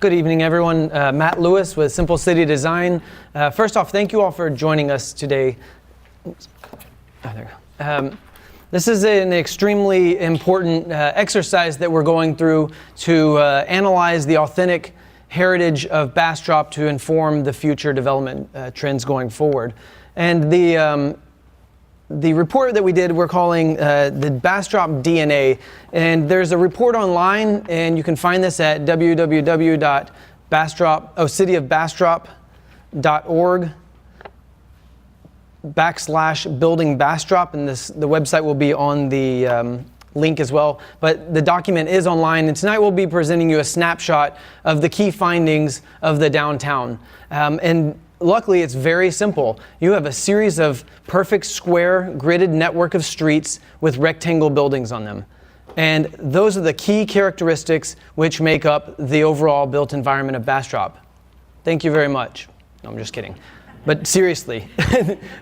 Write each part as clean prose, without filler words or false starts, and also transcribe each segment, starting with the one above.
Good evening, everyone. Matt Lewis with Simple City Design. First off, thank you all for joining us today. This is an extremely important exercise that we're going through to analyze the authentic heritage of Bastrop to inform the future development trends going forward. And the report that we did, we're calling the Bastrop Dna, and there's a report online, and you can find this at cityofbastrop.org/building Bastrop, and the website will be on the link as well. But the document is online, and tonight we'll be presenting you a snapshot of the key findings of the downtown. And luckily, it's very simple. You have a series of perfect square gridded network of streets with rectangle buildings on them. And those are the key characteristics which make up the overall built environment of Bastrop. Thank you very much. No, I'm just kidding. But seriously,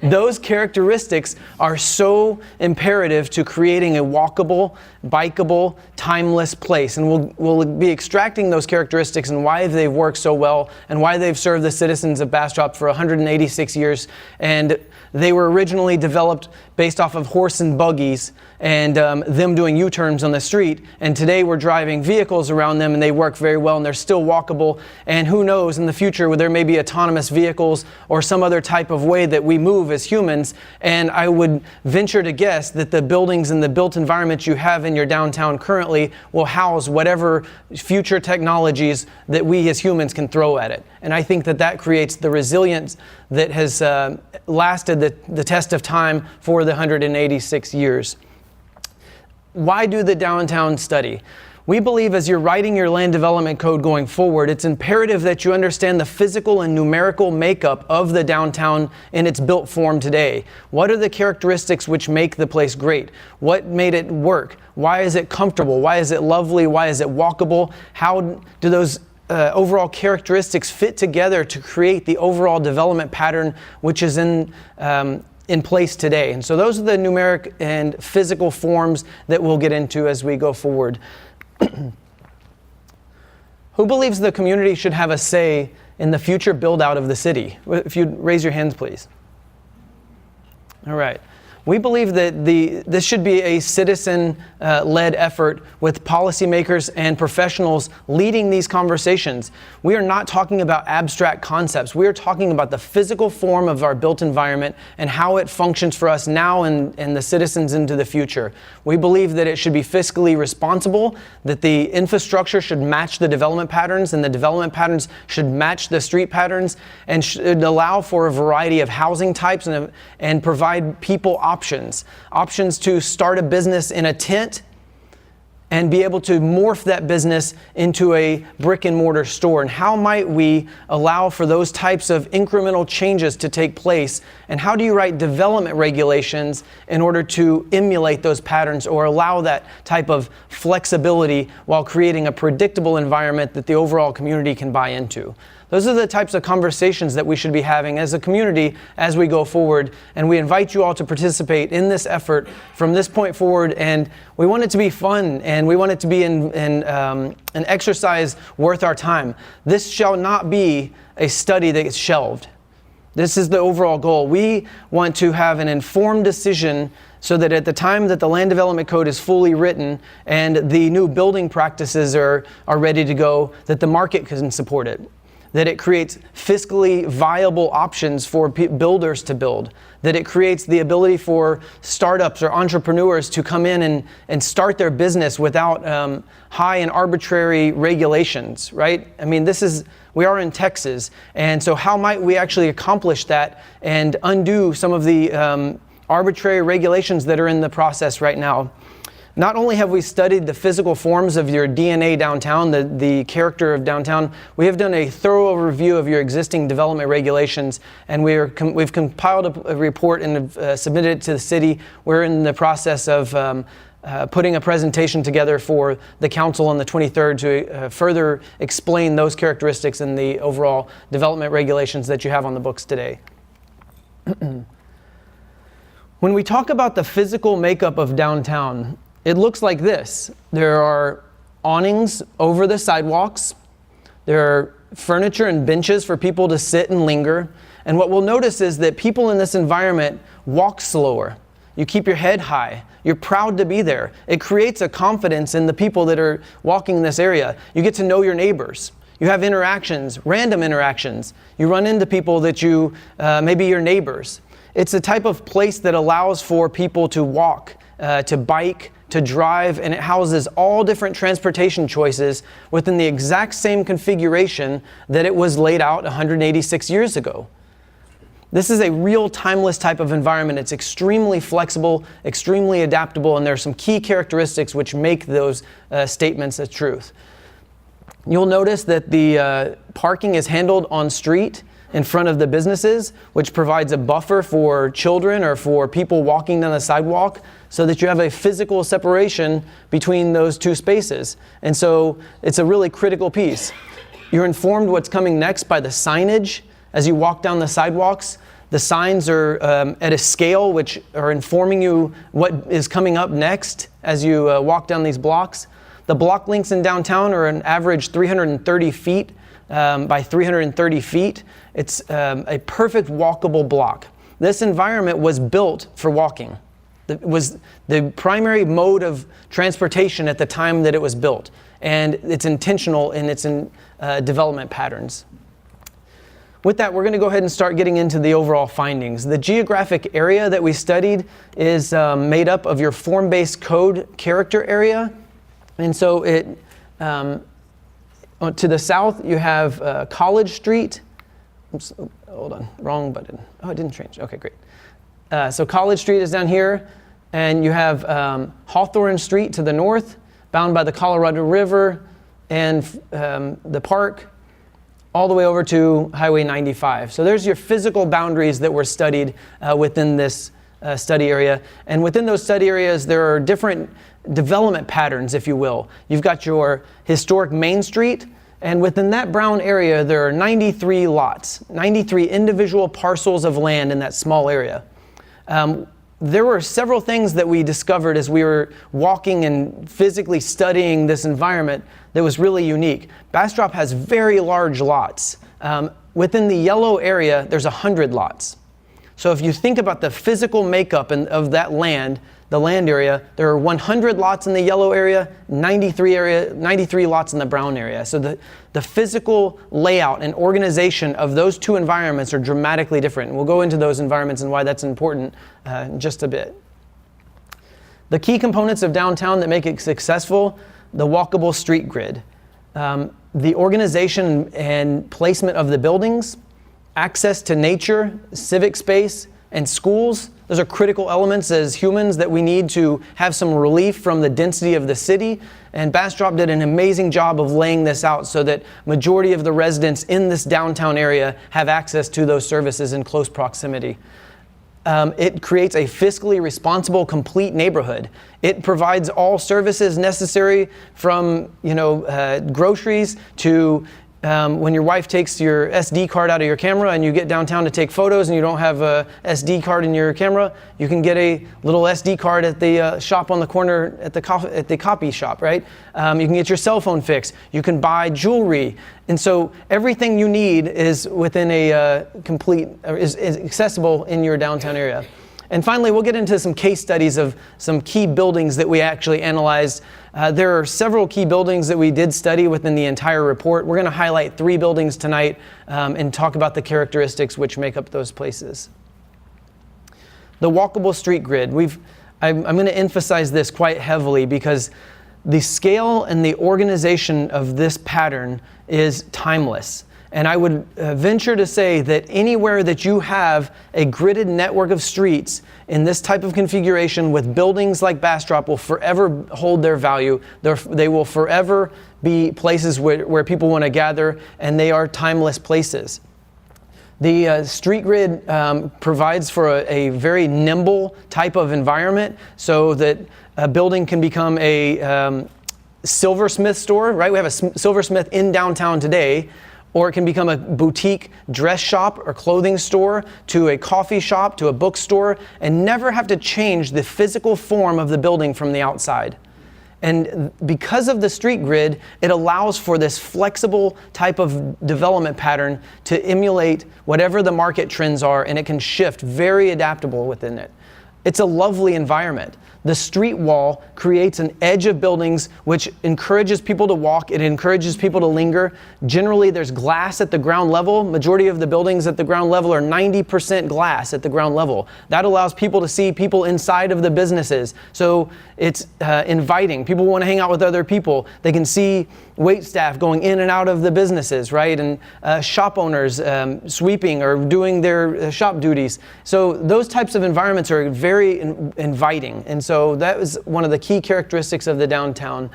those characteristics are so imperative to creating a walkable, bikeable, timeless place. And we'll be extracting those characteristics and why they've worked so well and why they've served the citizens of Bastrop for 186 years. And they were originally developed based off of horse and buggies and them doing U-turns on the street. And today we're driving vehicles around them and they work very well and they're still walkable. And who knows, in the future where there may be autonomous vehicles or some other type of way that we move as humans. And I would venture to guess that the buildings and the built environment you have in your downtown currently will house whatever future technologies that we as humans can throw at it. And I think that that creates the resilience that has lasted the test of time for the 186 years. Why do the downtown study? We believe as you're writing your land development code going forward, it's imperative that you understand the physical and numerical makeup of the downtown in its built form today. What are the characteristics which make the place great? What made it work? Why is it comfortable? Why is it lovely? Why is it walkable? How do those overall characteristics fit together to create the overall development pattern which is in place today? And so those are the numeric and physical forms that we'll get into as we go forward. Who believes the community should have a say in the future build out of the city? If you'd raise your hands, please. All right. We believe that this should be a citizen-led effort with policymakers and professionals leading these conversations. We are not talking about abstract concepts. We are talking about the physical form of our built environment and how it functions for us now and the citizens into the future. We believe that it should be fiscally responsible, that the infrastructure should match the development patterns, and the development patterns should match the street patterns, and should allow for a variety of housing types and provide people options to start a business in a tent and be able to morph that business into a brick and mortar store. And how might we allow for those types of incremental changes to take place? And how do you write development regulations in order to emulate those patterns or allow that type of flexibility while creating a predictable environment that the overall community can buy into? Those are the types of conversations that we should be having as a community as we go forward. And we invite you all to participate in this effort from this point forward. And we want it to be fun, and we want it to be an exercise worth our time. This shall not be a study that gets shelved. This is the overall goal. We want to have an informed decision so that at the time that the land development code is fully written and the new building practices are ready to go, that the market can support it. That it creates fiscally viable options for builders to build, that it creates the ability for startups or entrepreneurs to come in and start their business without high and arbitrary regulations, right? I mean, we are in Texas, and so how might we actually accomplish that and undo some of the arbitrary regulations that are in the process right now? Not only have we studied the physical forms of your DNA downtown, the character of downtown, we have done a thorough review of your existing development regulations, and we've compiled a report and submitted it to the city. We're in the process of putting a presentation together for the council on the 23rd to further explain those characteristics in the overall development regulations that you have on the books today. When we talk about the physical makeup of downtown, it looks like this. There are awnings over the sidewalks. There are furniture and benches for people to sit and linger. And what we'll notice is that people in this environment walk slower. You keep your head high. You're proud to be there. It creates a confidence in the people that are walking in this area. You get to know your neighbors. You have interactions, random interactions. You run into people that you, maybe your neighbors. It's a type of place that allows for people to walk, to bike, to drive, and it houses all different transportation choices within the exact same configuration that it was laid out 186 years ago. This is a real timeless type of environment. It's extremely flexible, extremely adaptable, and there are some key characteristics which make those statements a truth. You'll notice that the parking is handled on street in front of the businesses, which provides a buffer for children or for people walking down the sidewalk so that you have a physical separation between those two spaces. And so it's a really critical piece. You're informed what's coming next by the signage as you walk down the sidewalks. The signs are at a scale which are informing you what is coming up next as you walk down these blocks. The block lengths in downtown are an average 330 feet by 330 feet. It's a perfect walkable block. This environment was built for walking. It was the primary mode of transportation at the time that it was built, and it's intentional in its development patterns. With that, we're going to go ahead and start getting into the overall findings. The geographic area that we studied is made up of your form-based code character area. And so to the south, you have College Street. Oops, hold on, wrong button. Oh, it didn't change. Okay, great. So College Street is down here, and you have Hawthorne Street to the north, bound by the Colorado River and the park, all the way over to Highway 95. So there's your physical boundaries that were studied within this study area. And within those study areas, there are different development patterns, if you will. You've got your historic Main Street, and within that brown area, there are 93 lots, 93 individual parcels of land in that small area. There were several things that we discovered as we were walking and physically studying this environment that was really unique. Bastrop has very large lots. Within the yellow area, there's 100 lots. So if you think about the physical makeup of that land, the land area, there are 100 lots in the yellow area, 93 lots in the brown area. So the physical layout and organization of those two environments are dramatically different. And we'll go into those environments and why that's important in just a bit. The key components of downtown that make it successful: the walkable street grid, the organization and placement of the buildings, access to nature, civic space, and schools. Those are critical elements as humans that we need to have some relief from the density of the city. And Bastrop did an amazing job of laying this out so that majority of the residents in this downtown area have access to those services in close proximity. It creates a fiscally responsible, complete neighborhood. It provides all services necessary from, groceries to when your wife takes your SD card out of your camera and you get downtown to take photos and you don't have a SD card in your camera, you can get a little SD card at the shop on the corner at the copy shop, right? You can get your cell phone fixed. You can buy jewelry. And so everything you need is within a is accessible in your downtown area. And finally, we'll get into some case studies of some key buildings that we actually analyzed. There are several key buildings that we did study within the entire report. We're going to highlight 3 buildings tonight and talk about the characteristics which make up those places. The walkable street grid. I'm going to emphasize this quite heavily because the scale and the organization of this pattern is timeless. And I would venture to say that anywhere that you have a gridded network of streets in this type of configuration with buildings like Bastrop will forever hold their value. They will forever be places where people want to gather, and they are timeless places. The street grid provides for a very nimble type of environment so that a building can become a silversmith store, right? We have a silversmith in downtown today. Or it can become a boutique dress shop or clothing store, to a coffee shop, to a bookstore, and never have to change the physical form of the building from the outside. And because of the street grid, it allows for this flexible type of development pattern to emulate whatever the market trends are, and it can shift, very adaptable within it. It's a lovely environment. The street wall creates an edge of buildings which encourages people to walk. It encourages people to linger. Generally, there's glass at the ground level. Majority of the buildings at the ground level are 90% glass at the ground level. That allows people to see people inside of the businesses. So it's inviting. People want to hang out with other people. They can see wait staff going in and out of the businesses, right? And shop owners sweeping or doing their shop duties. So those types of environments are very inviting. And so that was one of the key characteristics of the downtown.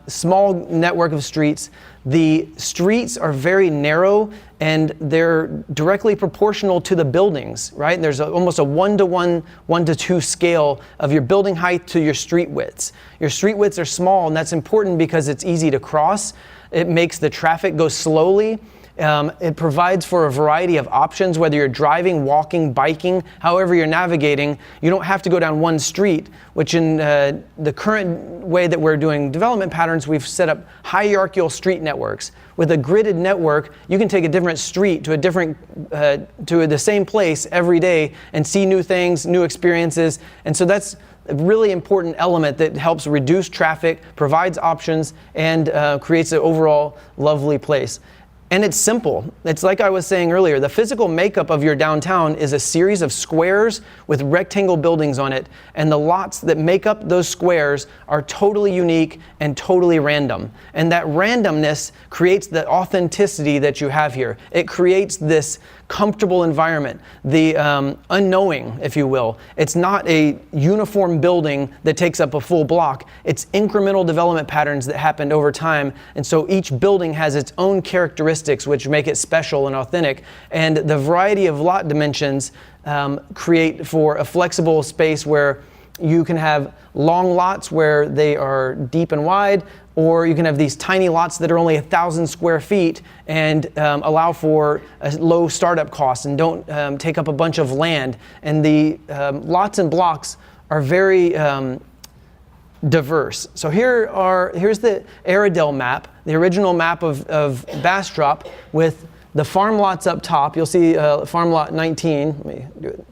Small network of streets. The streets are very narrow and they're directly proportional to the buildings, right? There's almost a 1-to-1, 1-to-2 scale of your building height to your street widths. Your street widths are small, and that's important because it's easy to cross. It makes the traffic go slowly. It provides for a variety of options, whether you're driving, walking, biking, however you're navigating. You don't have to go down one street, which in the current way that we're doing development patterns, we've set up hierarchical street networks. With a gridded network, you can take a different street to the same place every day and see new things, new experiences. And so that's a really important element that helps reduce traffic, provides options, and creates an overall lovely place. And it's simple. It's like I was saying earlier, the physical makeup of your downtown is a series of squares with rectangle buildings on it, and the lots that make up those squares are totally unique and totally random. And that randomness creates the authenticity that you have here. It creates this comfortable environment, the unknowing, if you will. It's not a uniform building that takes up a full block. It's incremental development patterns that happened over time, and so each building has its own characteristics which make it special and authentic. And the variety of lot dimensions create for a flexible space where you can have long lots where they are deep and wide, or you can have these tiny lots that are only 1,000 square feet and allow for a low startup cost and don't take up a bunch of land. And the lots and blocks are very diverse. So here's the Airedale map, the original map of Bastrop with the farm lots up top. You'll see farm lot 19. Let me do it.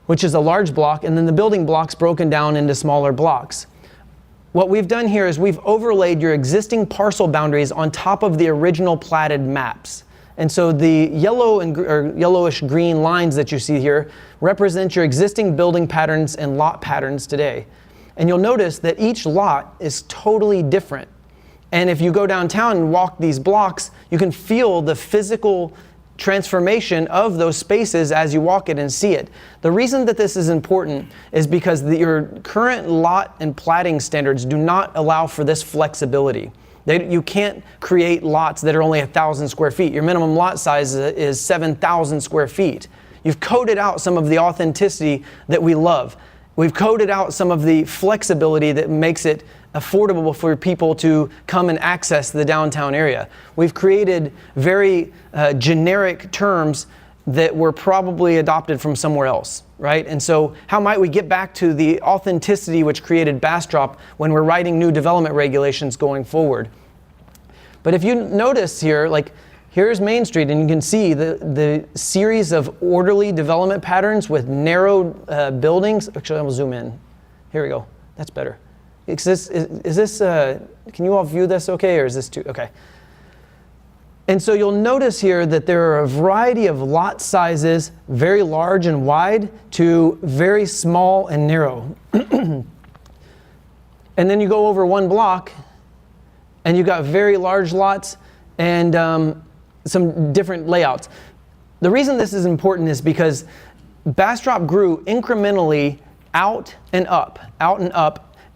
Which is a large block, and then the building blocks broken down into smaller blocks. What we've done here is we've overlaid your existing parcel boundaries on top of the original platted maps. And so the yellow or yellowish green lines that you see here represent your existing building patterns and lot patterns today. And you'll notice that each lot is totally different. And if you go downtown and walk these blocks, you can feel the physical transformation of those spaces as you walk it and see it. The reason that this is important is because your current lot and platting standards do not allow for this flexibility. You can't create lots that are only 1,000 square feet. Your minimum lot size is 7,000 square feet. You've coded out some of the authenticity that we love. We've coded out some of the flexibility that makes it affordable for people to come and access the downtown area. We've created very generic terms that were probably adopted from somewhere else, right? And so how might we get back to the authenticity which created Bastrop when we're writing new development regulations going forward? But if you notice here, like here's Main Street, and you can see the series of orderly development patterns with narrow buildings. Actually, I'll zoom in. Here we go. That's better. Is this can you all view this okay, or is this too, okay? And so you'll notice here that there are a variety of lot sizes, very large and wide to very small and narrow. And then you go over one block and you've got very large lots and some different layouts. The reason this is important is because Bastrop grew incrementally out and up,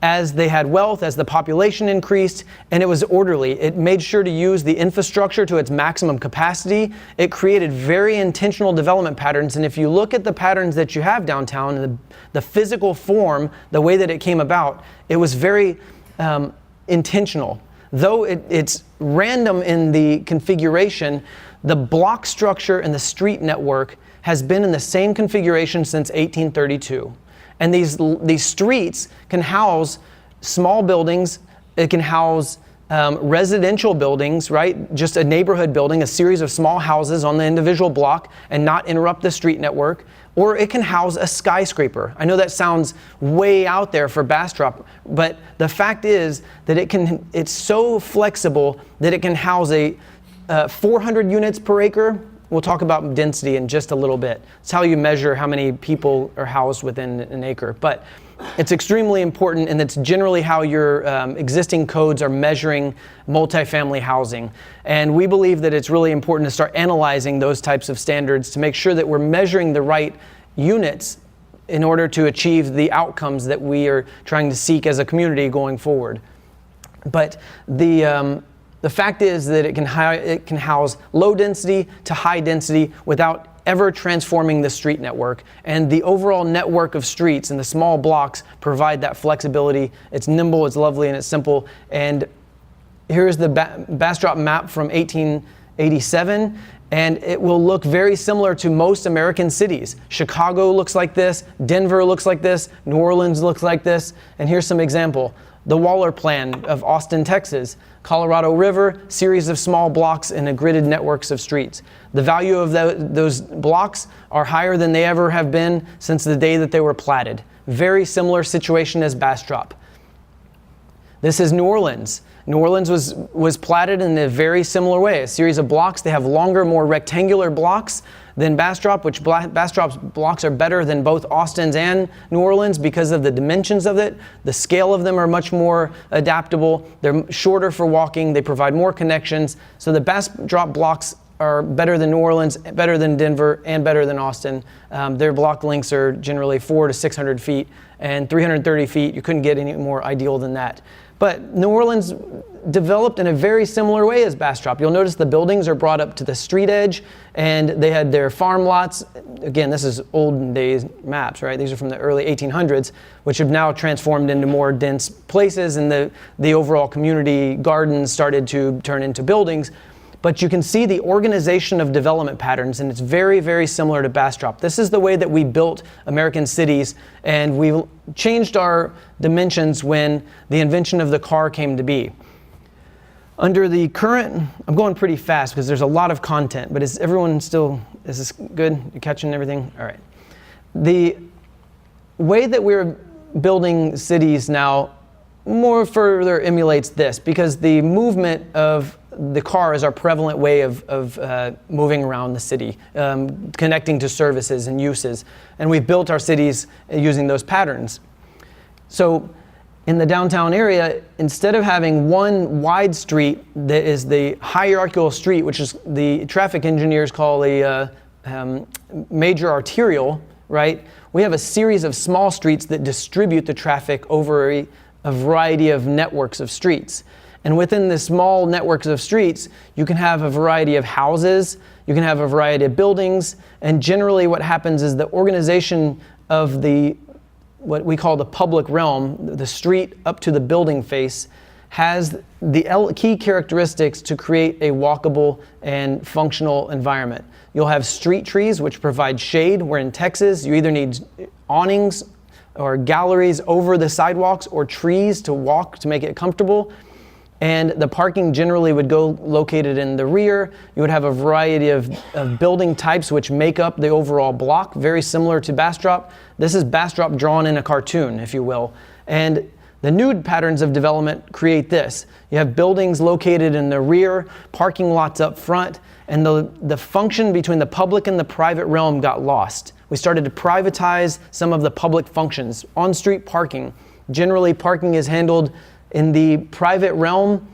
as they had wealth, as the population increased, and it was orderly. It made sure to use the infrastructure to its maximum capacity. It created very intentional development patterns, and if you look at the patterns that you have downtown, and the physical form, the way that it came about, it was very intentional. Though it's random in the configuration, the block structure and the street network has been in the same configuration since 1832. And these streets can house small buildings. It can house residential buildings, right? Just a neighborhood building, a series of small houses on the individual block and not interrupt the street network. Or it can house a skyscraper. I know that sounds way out there for Bastrop, but the fact is that it's so flexible that it can house a 400 units per acre. We'll talk about density in just a little bit. It's how you measure how many people are housed within an acre. But it's extremely important, and it's generally how your existing codes are measuring multifamily housing. And we believe that it's really important to start analyzing those types of standards to make sure that we're measuring the right units in order to achieve the outcomes that we are trying to seek as a community going forward. But the fact is that it can house low density to high density without ever transforming the street network. And the overall network of streets and the small blocks provide that flexibility. It's nimble, it's lovely, and it's simple. And here's the Bastrop map from 1887. And it will look very similar to most American cities. Chicago looks like this, Denver looks like this, New Orleans looks like this. And here's some example. The Waller Plan of Austin, Texas, Colorado River, series of small blocks and a gridded networks of streets. The value of those blocks are higher than they ever have been since the day that they were platted. Very similar situation as Bastrop. This is New Orleans. New Orleans was platted in a very similar way. A series of blocks. They have longer, more rectangular blocks than Bastrop, which Bastrop's blocks are better than both Austin's and New Orleans because of the dimensions of it. The scale of them are much more adaptable. They're shorter for walking. They provide more connections. So the Bastrop blocks are better than New Orleans, better than Denver, and better than Austin. Their block lengths are generally 400 to 600 feet and 330 feet. You couldn't get any more ideal than that. But New Orleans developed in a very similar way as Bastrop. You'll notice the buildings are brought up to the street edge, and they had their farm lots. Again, this is olden days maps, right? These are from the early 1800s, which have now transformed into more dense places, and the overall community gardens started to turn into buildings. But you can see the organization of development patterns, and it's very, very similar to Bastrop. This is the way that we built American cities, and we changed our dimensions when the invention of the car came to be. Under the current, I'm going pretty fast because there's a lot of content, but is this good? You catching everything? All right. The way that we're building cities now more further emulates this, because the movement of the car is our prevalent way of moving around the city, connecting to services and uses. And we've built our cities using those patterns. So in the downtown area, instead of having one wide street that is the hierarchical street, which is the traffic engineers call a major arterial, right? We have a series of small streets that distribute the traffic over a variety of networks of streets. And within the small networks of streets, you can have a variety of houses, you can have a variety of buildings, and generally what happens is the organization of what we call the public realm, the street up to the building face, has the key characteristics to create a walkable and functional environment. You'll have street trees, which provide shade, where in Texas, you either need awnings or galleries over the sidewalks or trees to walk to make it comfortable. And the parking generally would go located in the rear. You would have a variety of building types which make up the overall block, very similar to Bastrop. This is Bastrop drawn in a cartoon, if you will. And the new patterns of development create this. You have buildings located in the rear, parking lots up front, and the function between the public and the private realm got lost. We started to privatize some of the public functions. On-street parking. Generally, parking is handled in the private realm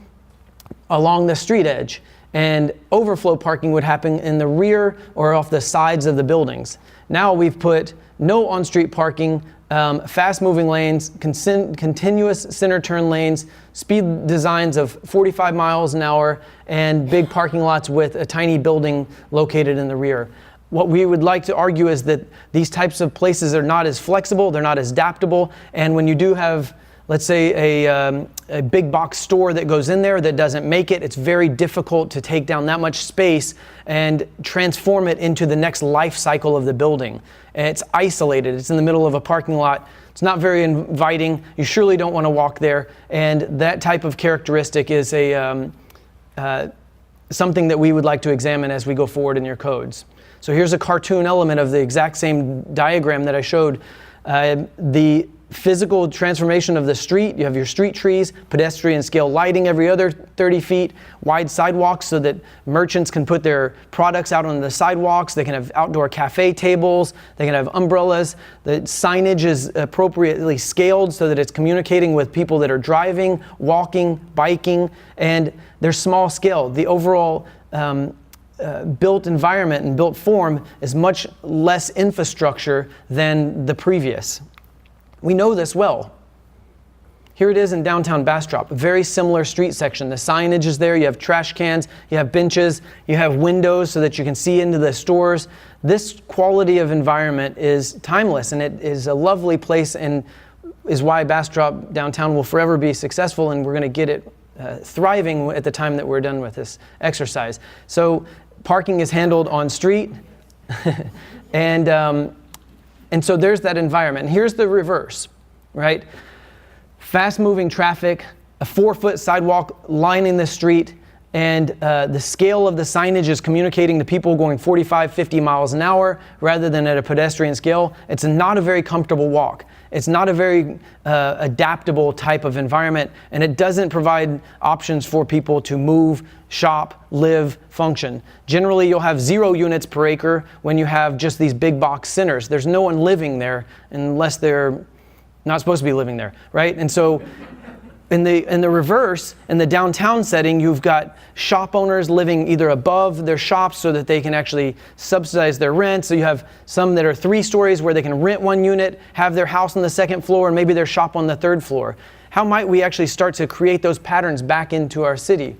along the street edge, and overflow parking would happen in the rear or off the sides of the buildings. Now we've put no on-street parking, fast-moving lanes, continuous center turn lanes, speed designs of 45 miles an hour, and big parking lots with a tiny building located in the rear. What we would like to argue is that these types of places are not as flexible, they're not as adaptable, and when you do have let's say a big box store that goes in there that doesn't make it. It's very difficult to take down that much space and transform it into the next life cycle of the building. And it's isolated. It's in the middle of a parking lot. It's not very inviting. You surely don't want to walk there. And that type of characteristic is something that we would like to examine as we go forward in your codes. So here's a cartoon element of the exact same diagram that I showed. The physical transformation of the street. You have your street trees, pedestrian scale lighting every other 30 feet, wide sidewalks so that merchants can put their products out on the sidewalks. They can have outdoor cafe tables. They can have umbrellas. The signage is appropriately scaled so that it's communicating with people that are driving, walking, biking, and they're small scale. The overall built environment and built form is much less infrastructure than the previous. We know this well. Here it is in downtown Bastrop, a very similar street section. The signage is there, you have trash cans, you have benches, you have windows so that you can see into the stores. This quality of environment is timeless, and it is a lovely place, and is why Bastrop downtown will forever be successful, and we're going to get it thriving at the time that we're done with this exercise. So parking is handled on street, and so there's that environment. And here's the reverse, right? Fast-moving traffic, a 4-foot sidewalk lining the street, and the scale of the signage is communicating to people going 45, 50 miles an hour rather than at a pedestrian scale. It's not a very comfortable walk. It's not a very adaptable type of environment, and it doesn't provide options for people to move, shop, live, function. Generally, you'll have 0 units per acre when you have just these big box centers. There's no one living there unless they're not supposed to be living there, right? And so in the reverse, in the downtown setting, you've got shop owners living either above their shops so that they can actually subsidize their rent. So you have some that are 3 stories where they can rent 1 unit, have their house on the 2nd floor, and maybe their shop on the 3rd floor. How might we actually start to create those patterns back into our city?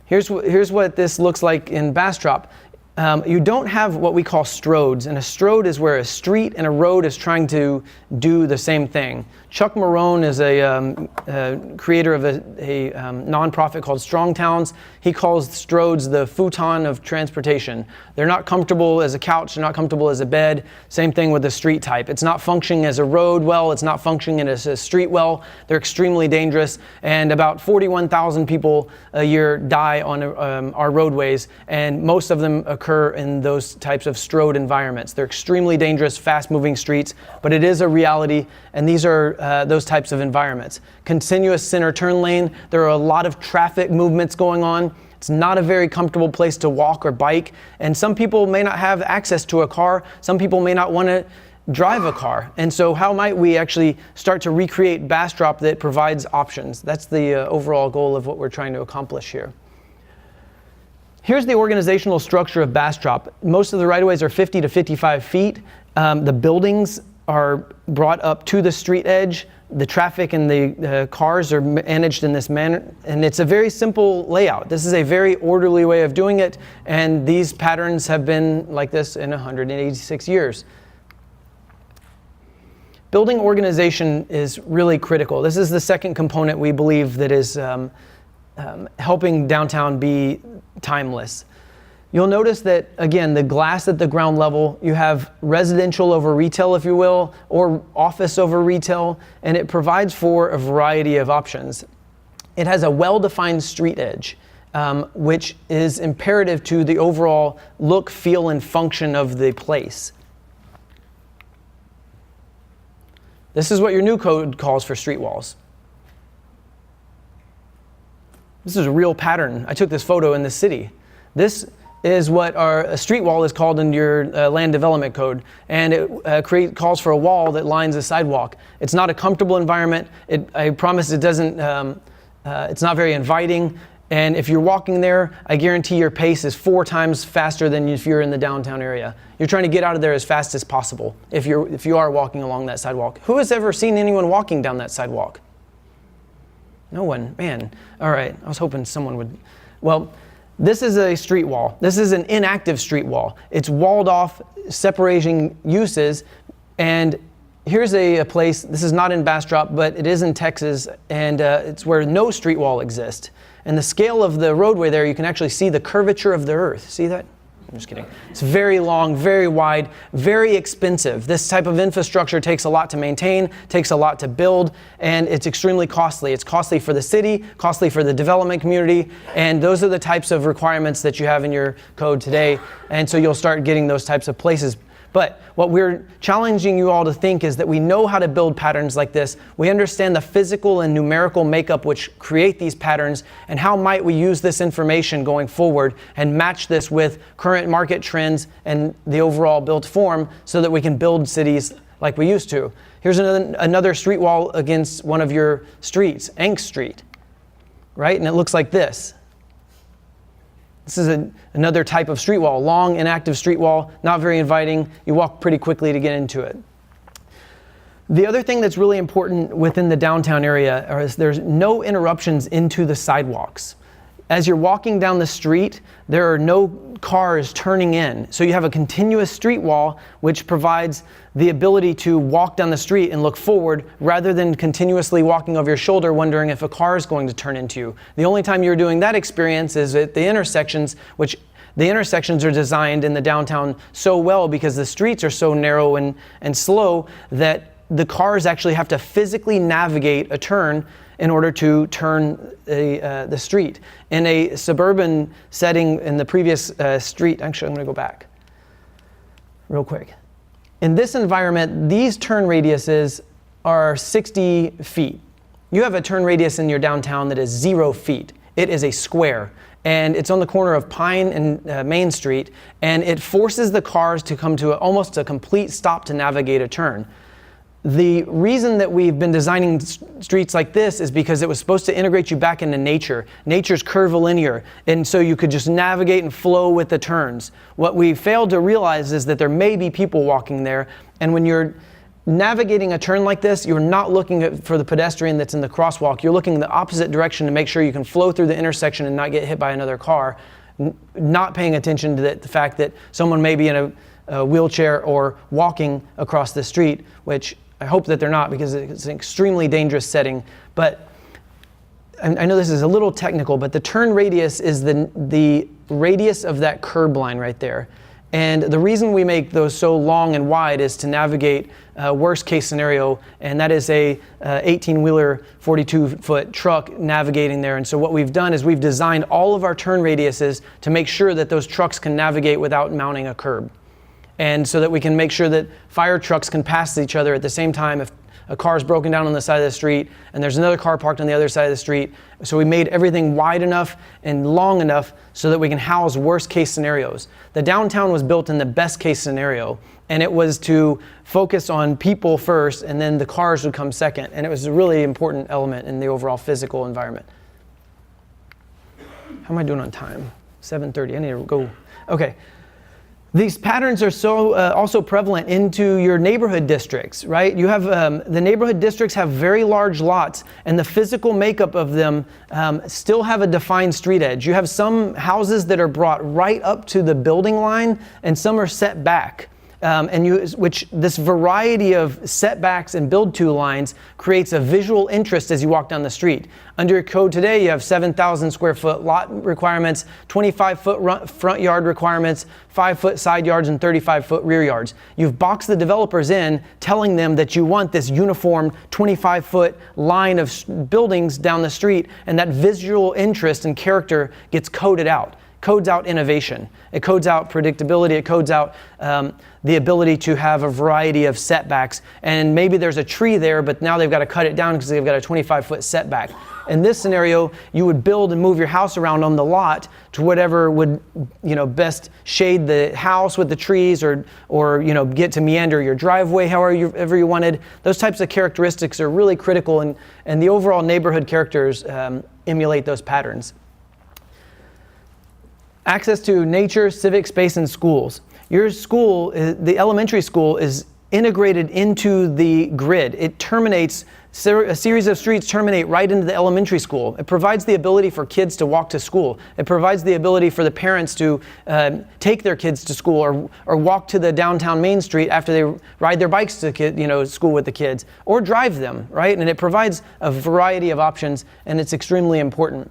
Here's what this looks like in Bastrop. You don't have what we call stroads, and a stroad is where a street and a road is trying to do the same thing. Chuck Marone is a creator of a nonprofit called Strong Towns. He calls stroads the futon of transportation. They're not comfortable as a couch, they're not comfortable as a bed. Same thing with the street type. It's not functioning as a road well, it's not functioning as a street well. They're extremely dangerous, and about 41,000 people a year die on our roadways, and most of them occur in those types of stroad environments. They're extremely dangerous, fast-moving streets, but it is a reality, and these are those types of environments. Continuous center turn lane. There are a lot of traffic movements going on. It's not a very comfortable place to walk or bike, and some people may not have access to a car. Some people may not want to drive a car. And so how might we actually start to recreate Bastrop that provides options? That's the overall goal of what we're trying to accomplish here. Here's the organizational structure of Bastrop. Most of the right-of-ways are 50 to 55 feet. The buildings are brought up to the street edge. The traffic and the cars are managed in this manner, and it's a very simple layout. This is a very orderly way of doing it, and these patterns have been like this in 186 years. Building organization is really critical. This is the second component we believe that is helping downtown be timeless. You'll notice that, again, the glass at the ground level, you have residential over retail, if you will, or office over retail, and it provides for a variety of options. It has a well-defined street edge, which is imperative to the overall look, feel, and function of the place. This is what your new code calls for street walls. This is a real pattern. I took this photo in the city. This is what a street wall is called in your land development code, and it calls for a wall that lines a sidewalk. It's not a comfortable environment. I promise it doesn't. It's not very inviting. And if you're walking there, I guarantee your pace is 4 times faster than if you're in the downtown area. You're trying to get out of there as fast as possible if you are walking along that sidewalk. Who has ever seen anyone walking down that sidewalk? No one. Man. All right. I was hoping someone would. Well, this is a street wall. This is an inactive street wall. It's walled off, separating uses, and here's a place, this is not in Bastrop, but it is in Texas, and it's where no street wall exists. And the scale of the roadway there, you can actually see the curvature of the earth. See that? I'm just kidding. It's very long, very wide, very expensive. This type of infrastructure takes a lot to maintain, takes a lot to build, and it's extremely costly. It's costly for the city, costly for the development community, and those are the types of requirements that you have in your code today. And so you'll start getting those types of places. But what we're challenging you all to think is that we know how to build patterns like this. We understand the physical and numerical makeup which create these patterns, and how might we use this information going forward and match this with current market trends and the overall built form so that we can build cities like we used to. Here's another street wall against one of your streets, Ank Street, right? And it looks like this. This is another type of street wall, long, inactive street wall, not very inviting. You walk pretty quickly to get into it. The other thing that's really important within the downtown area is there's no interruptions into the sidewalks. As you're walking down the street, there are no cars turning in. So you have a continuous street wall, which provides the ability to walk down the street and look forward rather than continuously walking over your shoulder wondering if a car is going to turn into you. The only time you're doing that experience is at the intersections, which the intersections are designed in the downtown so well because the streets are so narrow and slow that the cars actually have to physically navigate a turn in order to turn the street. In a suburban setting in the previous street, actually I'm going to go back real quick. In this environment, these turn radiuses are 60 feet. You have a turn radius in your downtown that is 0 feet. It is a square, and it's on the corner of Pine and Main Street, and it forces the cars to come to almost a complete stop to navigate a turn. The reason that we've been designing streets like this is because it was supposed to integrate you back into nature. Nature's curvilinear, and so you could just navigate and flow with the turns. What we failed to realize is that there may be people walking there, and when you're navigating a turn like this, you're not looking for the pedestrian that's in the crosswalk. You're looking in the opposite direction to make sure you can flow through the intersection and not get hit by another car, not paying attention to the fact that someone may be in a wheelchair or walking across the street, which I hope that they're not because it's an extremely dangerous setting. But I know this is a little technical, but the turn radius is the radius of that curb line right there. And the reason we make those so long and wide is to navigate worst case scenario, and that is a 18-wheeler, 42-foot truck navigating there. And so what we've done is we've designed all of our turn radiuses to make sure that those trucks can navigate without mounting a curb. And so that we can make sure that fire trucks can pass each other at the same time if a car is broken down on the side of the street and there's another car parked on the other side of the street. So we made everything wide enough and long enough so that we can house worst case scenarios. The downtown was built in the best case scenario, and it was to focus on people first and then the cars would come second. And it was a really important element in the overall physical environment. How am I doing on time? 7:30, I need to go. Okay. These patterns are so also prevalent into your neighborhood districts, right? You have the neighborhood districts have very large lots, and the physical makeup of them still have a defined street edge. You have some houses that are brought right up to the building line, and some are set back. Which this variety of setbacks and build-to lines creates a visual interest as you walk down the street. Under your code today, you have 7,000 square foot lot requirements, 25-foot front yard requirements, 5-foot side yards, and 35-foot rear yards. You've boxed the developers in, telling them that you want this uniform 25-foot line of buildings down the street, and that visual interest and character gets coded out. Codes out innovation. It codes out predictability. It codes out the ability to have a variety of setbacks. And maybe there's a tree there, but now they've got to cut it down because they've got a 25-foot setback. In this scenario, you would build and move your house around on the lot to whatever would, best shade the house with the trees, or get to meander your driveway however you wanted. Those types of characteristics are really critical, and the overall neighborhood characters emulate those patterns. Access to nature, civic space, and schools. Your school, the elementary school, is integrated into the grid. It terminates, a series of streets terminate right into the elementary school. It provides the ability for kids to walk to school. It provides the ability for the parents to take their kids to school or walk to the downtown Main Street after they ride their bikes to school with the kids, or drive them, right? And it provides a variety of options, and it's extremely important.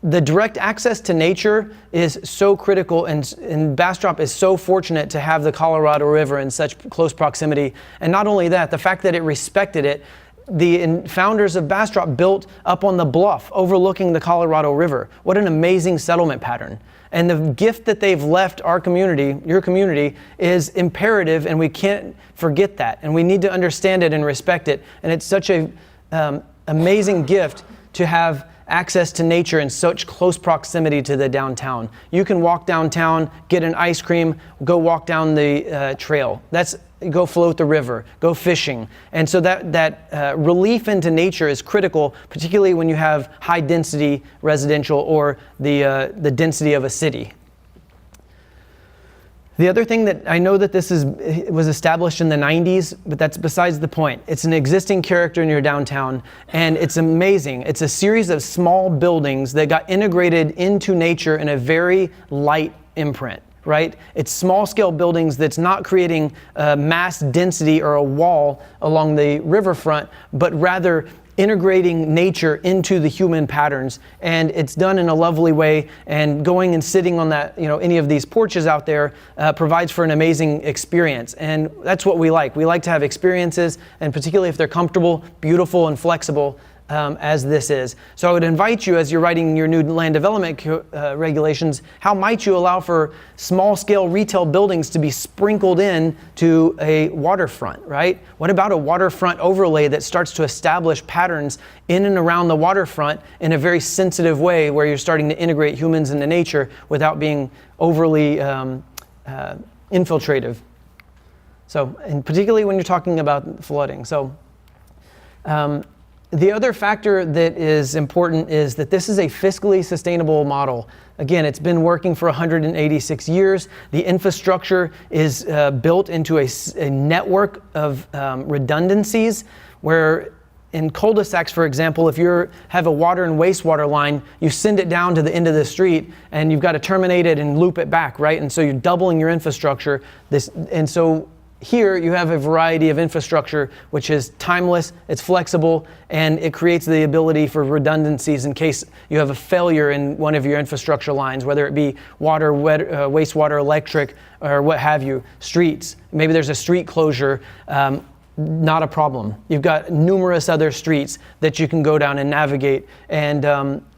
The direct access to nature is so critical, and Bastrop is so fortunate to have the Colorado River in such close proximity. And not only that, the fact that it respected it. The founders of Bastrop built up on the bluff overlooking the Colorado River. What an amazing settlement pattern. And the gift that they've left our community, your community, is imperative, and we can't forget that. And we need to understand it and respect it. And it's such a amazing gift to have access to nature in such close proximity to the downtown. You can walk downtown, get an ice cream, go walk down the trail. Go float the river, go fishing. And so that relief into nature is critical, particularly when you have high density residential or the density of a city. The other thing that I know that it was established in the 90s, but that's besides the point. It's an existing character in your downtown, and it's amazing. It's a series of small buildings that got integrated into nature in a very light imprint, right? It's small scale buildings that's not creating mass density or a wall along the riverfront, but rather integrating nature into the human patterns. And it's done in a lovely way, and going and sitting on that, any of these porches out there provides for an amazing experience. And that's what we like. We like to have experiences, and particularly if they're comfortable, beautiful, and flexible, as this is. So I would invite you, as you're writing your new land development regulations, how might you allow for small scale retail buildings to be sprinkled in to a waterfront, right? What about a waterfront overlay that starts to establish patterns in and around the waterfront in a very sensitive way, where you're starting to integrate humans into nature without being overly infiltrative? So, and particularly when you're talking about flooding. So, the other factor that is important is that this is a fiscally sustainable model. Again, it's been working for 186 years. The infrastructure is built into a network of redundancies, where in cul-de-sacs, for example, if you have a water and wastewater line, you send it down to the end of the street, and you've got to terminate it and loop it back, right? And so you're doubling your infrastructure. And so here you have a variety of infrastructure which is timeless, it's flexible, and it creates the ability for redundancies in case you have a failure in one of your infrastructure lines, whether it be water, wastewater, electric, or what have you. Streets, maybe there's a street closure, not a problem. You've got numerous other streets that you can go down and navigate, and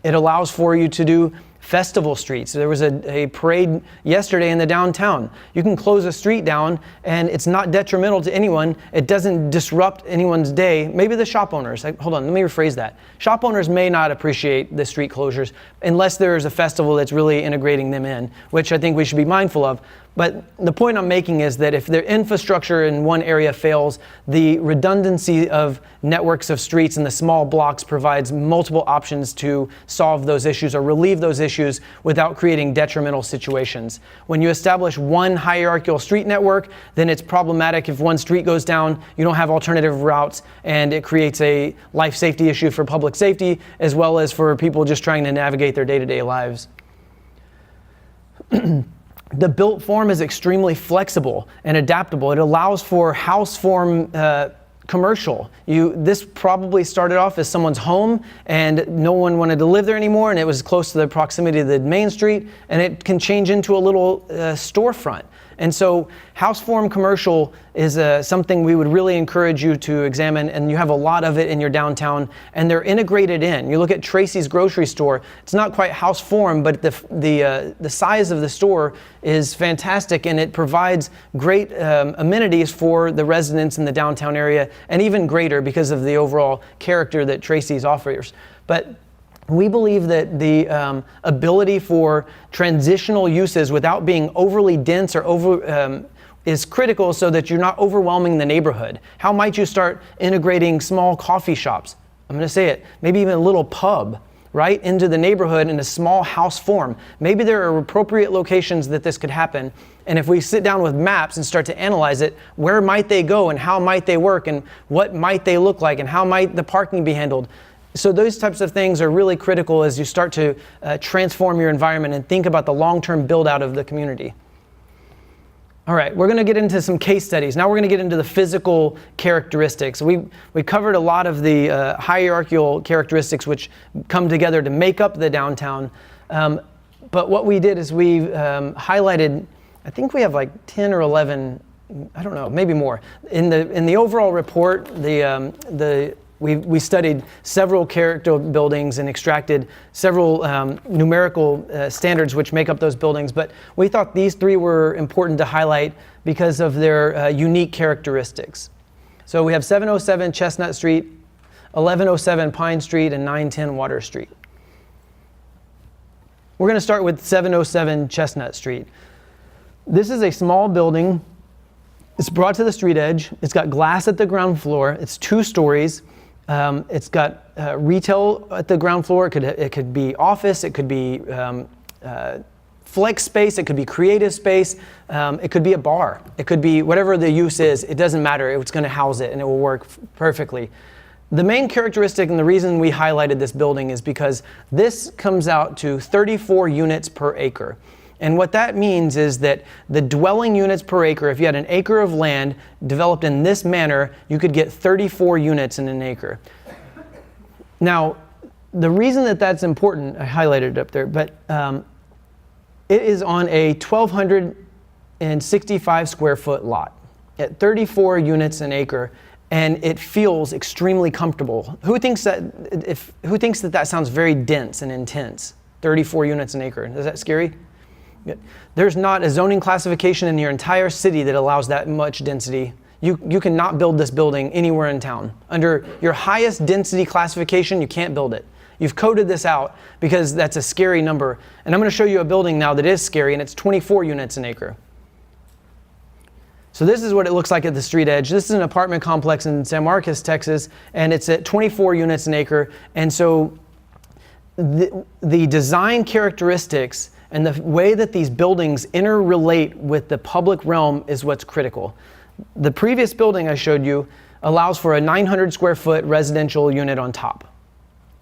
it allows for you to do festival streets. There was a parade yesterday in the downtown. You can close a street down, and it's not detrimental to anyone. It doesn't disrupt anyone's day. Maybe the shop owners. Hold on, let me rephrase that. Shop owners may not appreciate the street closures unless there's a festival that's really integrating them in, which I think we should be mindful of. But the point I'm making is that if their infrastructure in one area fails, the redundancy of networks of streets and the small blocks provides multiple options to solve those issues or relieve those issues without creating detrimental situations. When you establish one hierarchical street network, then it's problematic if one street goes down, you don't have alternative routes, and it creates a life safety issue for public safety as well as for people just trying to navigate their day-to-day lives. The built form is extremely flexible and adaptable. It allows for house form commercial. This probably started off as someone's home, and no one wanted to live there anymore, and it was close to the proximity of the main street, and it can change into a little storefront. And so house form commercial is something we would really encourage you to examine, and you have a lot of it in your downtown, and they're integrated in. You look at Tracy's grocery store, it's not quite house form, but the size of the store is fantastic, and it provides great amenities for the residents in the downtown area, and even greater because of the overall character that Tracy's offers. But we believe that the ability for transitional uses without being overly dense or is critical so that you're not overwhelming the neighborhood. How might you start integrating small coffee shops? I'm going to say it, maybe even a little pub, right into the neighborhood in a small house form. Maybe there are appropriate locations that this could happen. And if we sit down with maps and start to analyze it, where might they go and how might they work and what might they look like and how might the parking be handled? So those types of things are really critical as you start to transform your environment and think about the long-term build-out of the community. All right, we're going to get into some case studies. Now we're going to get into the physical characteristics. We covered a lot of the hierarchical characteristics which come together to make up the downtown. But what we did is we highlighted, I think we have like 10 or 11, I don't know, maybe more. In the overall report, we studied several character buildings and extracted several numerical standards which make up those buildings, but we thought these three were important to highlight because of their unique characteristics. So we have 707 Chestnut Street, 1107 Pine Street, and 910 Water Street. We're going to start with 707 Chestnut Street. This is a small building. It's brought to the street edge. It's got glass at the ground floor. It's 2 stories. It's got retail at the ground floor. It could be office. It could be flex space. It could be creative space. It could be a bar. It could be whatever the use is. It doesn't matter. It's going to house it and it will work perfectly. The main characteristic and the reason we highlighted this building is because this comes out to 34 units per acre. And what that means is that the dwelling units per acre, if you had an acre of land developed in this manner, you could get 34 units in an acre. Now, the reason that that's important, I highlighted it up there, but it is on a 1,265 square foot lot at 34 units an acre, and it feels extremely comfortable. Who thinks that sounds very dense and intense? 34 units an acre. Is that scary? There's not a zoning classification in your entire city that allows that much density. You cannot build this building anywhere in town. Under your highest density classification, you can't build it. You've coded this out because that's a scary number. And I'm going to show you a building now that is scary, and it's 24 units an acre. So this is what it looks like at the street edge. This is an apartment complex in San Marcos, Texas, and it's at 24 units an acre. And so the design characteristics and the way that these buildings interrelate with the public realm is what's critical. The previous building I showed you allows for a 900 square foot residential unit on top.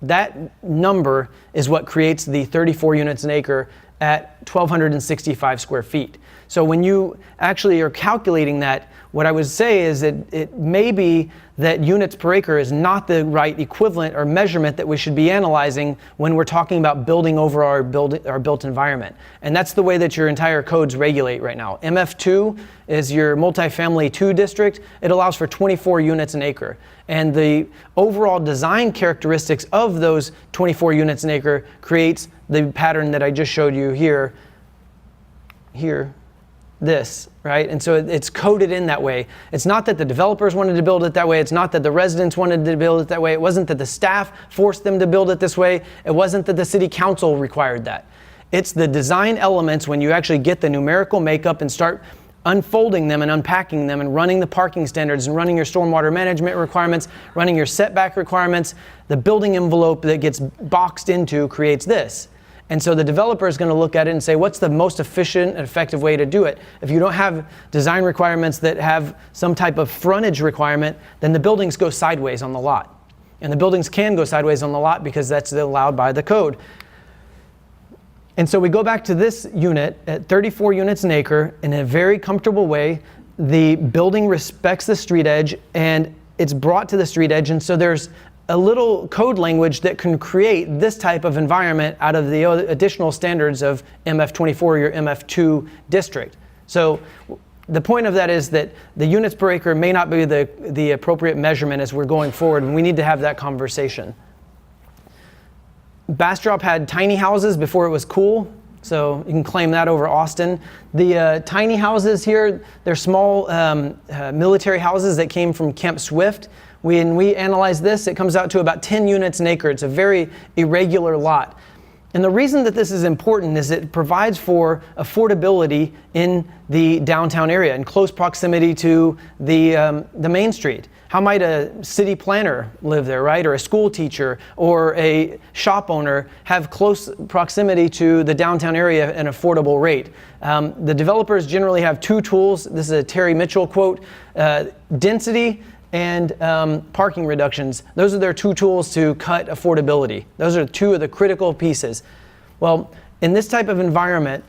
That number is what creates the 34 units an acre at 1,265 square feet. So when you actually are calculating that, what I would say is that it may be that units per acre is not the right equivalent or measurement that we should be analyzing when we're talking about building over our built environment. And that's the way that your entire codes regulate right now. MF2 is your multifamily 2 district. It allows for 24 units an acre. And the overall design characteristics of those 24 units an acre creates the pattern that I just showed you here, this, right? And so it's coded in that way. It's not that the developers wanted to build it that way. It's not that the residents wanted to build it that way. It wasn't that the staff forced them to build it this way. It wasn't that the city council required that. It's the design elements when you actually get the numerical makeup and start unfolding them and unpacking them and running the parking standards and running your stormwater management requirements, running your setback requirements. The building envelope that gets boxed into creates this. And so the developer is going to look at it and say, what's the most efficient and effective way to do it? If you don't have design requirements that have some type of frontage requirement, then the buildings go sideways on the lot. And the buildings can go sideways on the lot because that's allowed by the code. And so we go back to this unit at 34 units an acre in a very comfortable way. The building respects the street edge and it's brought to the street edge. And so there's a little code language that can create this type of environment out of the additional standards of MF24 or your MF2 district. So the point of that is that the units per acre may not be the appropriate measurement as we're going forward, and we need to have that conversation. Bastrop had tiny houses before it was cool, so you can claim that over Austin. The tiny houses here, they're small military houses that came from Camp Swift. When we analyze this, it comes out to about 10 units an acre. It's a very irregular lot. And the reason that this is important is it provides for affordability in the downtown area in close proximity to the main street. How might a city planner live there, right? Or a school teacher or a shop owner have close proximity to the downtown area at an affordable rate? The developers generally have two tools. This is a Terry Mitchell quote: density and parking reductions. Those are their two tools to cut affordability. Those are two of the critical pieces. Well, in this type of environment,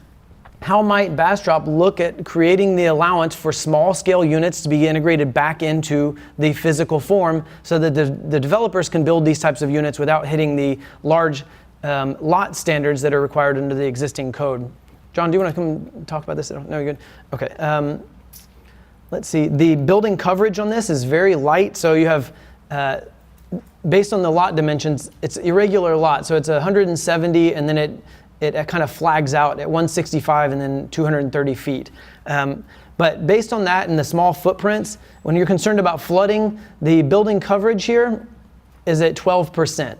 how might Bastrop look at creating the allowance for small-scale units to be integrated back into the physical form so that the developers can build these types of units without hitting the large lot standards that are required under the existing code? John, do you want to come talk about this? No, you're good. Okay. Let's see. The building coverage on this is very light. So you have, based on the lot dimensions, it's irregular lot. So it's 170, and then it kind of flags out at 165 and then 230 feet. But based on that and the small footprints, when you're concerned about flooding, the building coverage here is at 12%.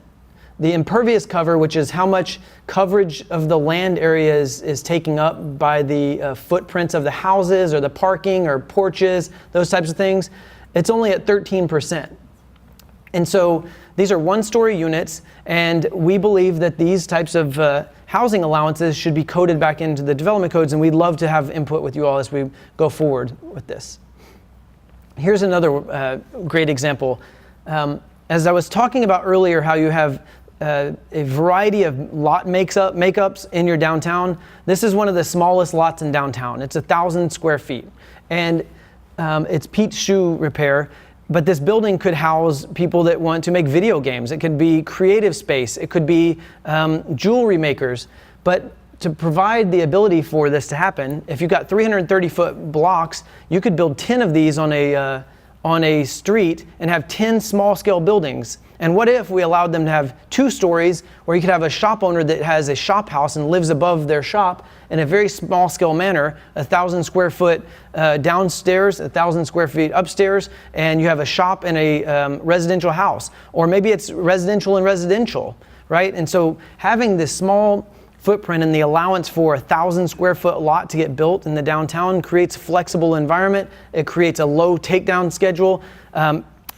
The impervious cover, which is how much coverage of the land area is taken up by the footprints of the houses or the parking or porches, those types of things, it's only at 13%. And so these are one-story units, and we believe that these types of housing allowances should be coded back into the development codes, and we'd love to have input with you all as we go forward with this. Here's another great example. As I was talking about earlier, how you have a variety of lot makeups in your downtown. This is one of the smallest lots in downtown. It's 1,000 square feet, and it's Pete's Shoe Repair. But this building could house people that want to make video games. It could be creative space. It could be jewelry makers. But to provide the ability for this to happen, if you've got 330-foot blocks, you could build 10 of these on a street and have 10 small-scale buildings. And what if we allowed them to have 2 stories, where you could have a shop owner that has a shop house and lives above their shop in a very small-scale manner, 1,000 square foot downstairs, 1,000 square feet upstairs, and you have a shop in a residential house. Or maybe it's residential and residential, right? And so having this small footprint and the allowance for 1,000 square foot lot to get built in the downtown creates a flexible environment. It creates a low takedown schedule.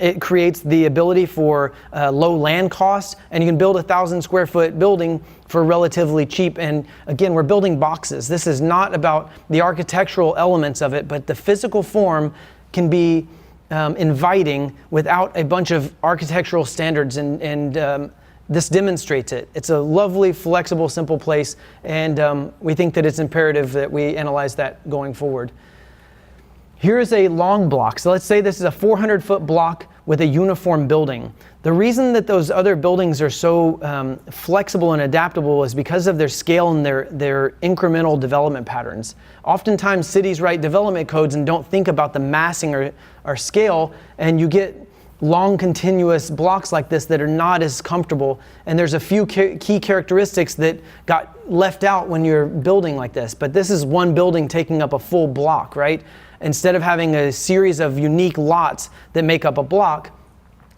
It creates the ability for low land costs, and you can build 1,000 square foot building for relatively cheap. And again, we're building boxes. This is not about the architectural elements of it, but the physical form can be inviting without a bunch of architectural standards, and this demonstrates it. It's a lovely, flexible, simple place, and we think that it's imperative that we analyze that going forward. Here is a long block. So let's say this is a 400-foot block with a uniform building. The reason that those other buildings are so flexible and adaptable is because of their scale and their incremental development patterns. Oftentimes cities write development codes and don't think about the massing or scale, and you get long continuous blocks like this that are not as comfortable, and there's a few key characteristics that got left out when you're building like this. But this is one building taking up a full block, right? Instead of having a series of unique lots that make up a block,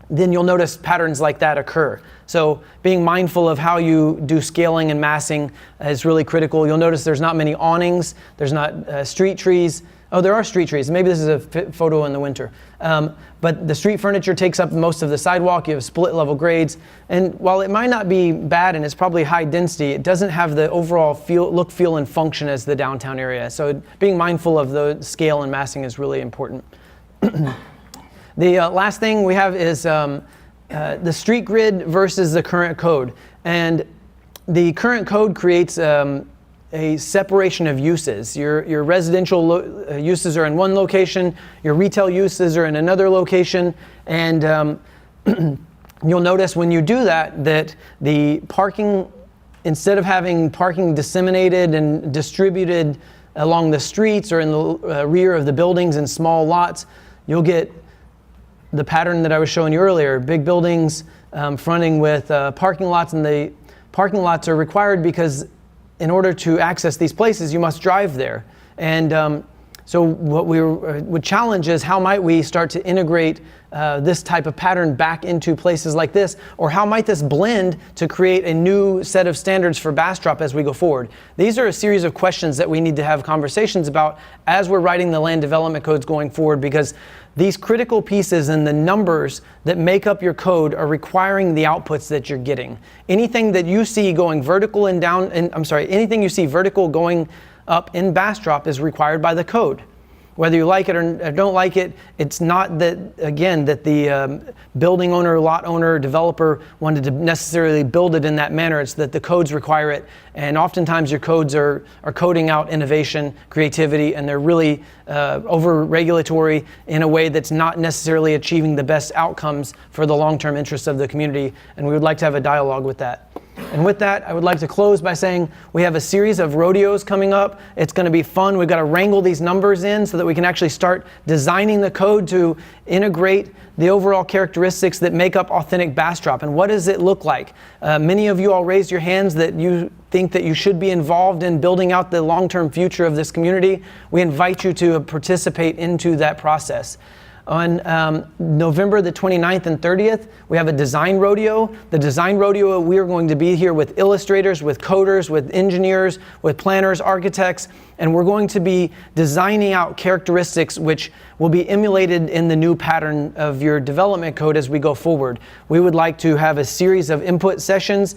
then you'll notice patterns like that occur. So being mindful of how you do scaling and massing is really critical. You'll notice there's not many awnings, there's not street trees. Oh, there are street trees. Maybe this is a photo in the winter. But the street furniture takes up most of the sidewalk. You have split level grades. And while it might not be bad and it's probably high density, it doesn't have the overall look, feel, and function as the downtown area. So being mindful of the scale and massing is really important. The last thing we have is the street grid versus the current code. And the current code creates a separation of uses. Your residential uses are in one location, your retail uses are in another location, and you'll notice when you do that the parking, instead of having parking disseminated and distributed along the streets or in the rear of the buildings in small lots, you'll get the pattern that I was showing you earlier, big buildings fronting with parking lots, and the parking lots are required because in order to access these places, you must drive there. And So what we would challenge is how might we start to integrate this type of pattern back into places like this, or how might this blend to create a new set of standards for Bastrop as we go forward? These are a series of questions that we need to have conversations about as we're writing the land development codes going forward, because these critical pieces and the numbers that make up your code are requiring the outputs that you're getting. Anything that you see going vertical and down, anything you see vertical going up in Bastrop is required by the code. Whether you like it or don't like it, it's not that, again, that the building owner, lot owner, developer wanted to necessarily build it in that manner. It's that the codes require it. And oftentimes your codes are coding out innovation, creativity, and they're really over-regulatory in a way that's not necessarily achieving the best outcomes for the long-term interests of the community. And we would like to have a dialogue with that. And with that, I would like to close by saying we have a series of rodeos coming up. It's going to be fun. We've got to wrangle these numbers in so that we can actually start designing the code to integrate the overall characteristics that make up authentic Bastrop. And what does it look like? Many of you all raised your hands that you think that you should be involved in building out the long-term future of this community. We invite you to participate into that process. On November the 29th and 30th, we have a design rodeo. The design rodeo, we are going to be here with illustrators, with coders, with engineers, with planners, architects, and we're going to be designing out characteristics which will be emulated in the new pattern of your development code as we go forward. We would like to have a series of input sessions.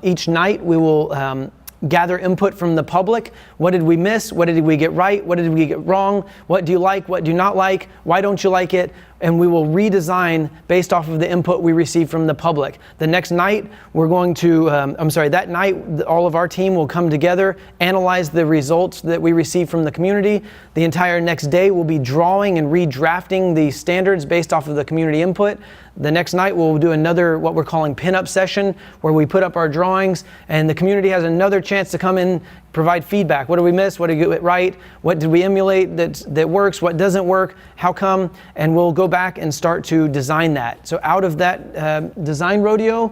Each night we will gather input from the public. What did we miss? What did we get right? What did we get wrong? What do you like? What do you not like? Why don't you like it? And we will redesign based off of the input we receive from the public. The next night, we're going to, that night, all of our team will come together, analyze the results that we receive from the community. The entire next day, we'll be drawing and redrafting the standards based off of the community input. The next night, we'll do another, what we're calling pin-up session, where we put up our drawings, and the community has another chance to come in, provide feedback. What did we miss? What did we get right? What did we emulate that works? What doesn't work? How come? And we'll go back and start to design that. So out of that design rodeo,